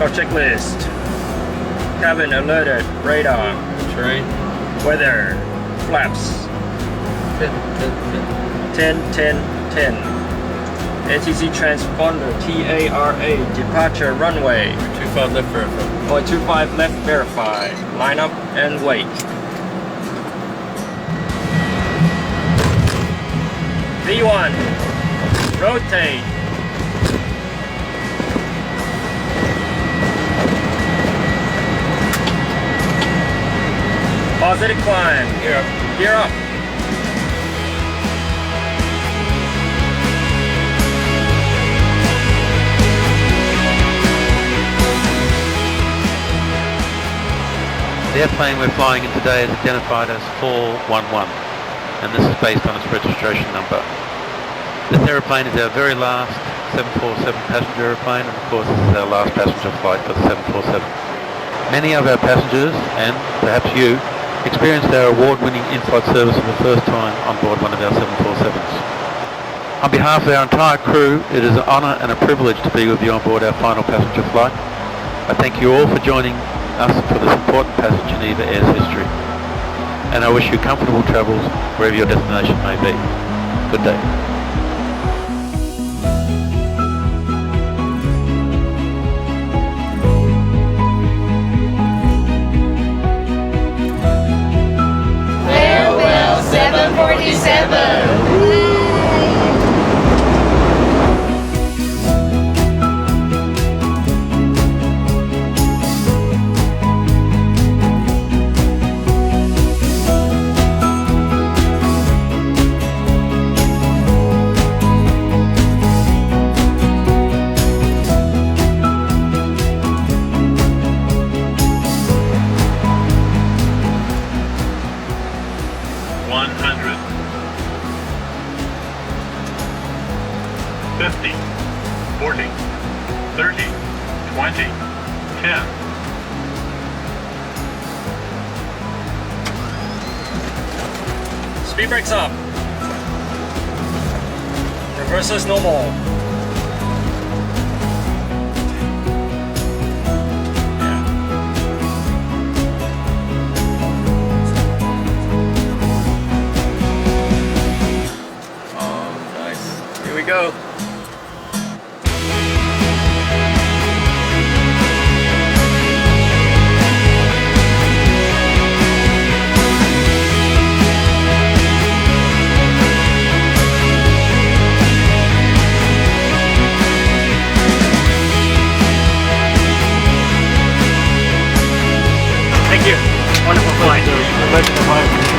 checklist. Cabin alerted, radar, Terrain. weather, flaps, 10, 10, 10. ATC transponder, TARA, departure runway. 25 left verify. 0.25 left verify. Line up and wait. V1, rotate. Positive climb. Gear up. Gear up. The airplane we're flying in today is identified as 411, and this is based on its registration number. This airplane is our very last 747 passenger airplane, and of course this is our last passenger flight for the 747. Many of our passengers, and perhaps you, experienced our award-winning in-flight service for the first time on board one of our 747s. On behalf of our entire crew, it is an honour and a privilege to be with you on board our final passenger flight. I thank you all for joining us for this important passage in EVA Air's history. And I wish you comfortable travels wherever your destination may be. Good day. Farewell 747! Speed brakes up. Reverses normal. Oh, nice. Here we go. Thank you. Wonderful flight.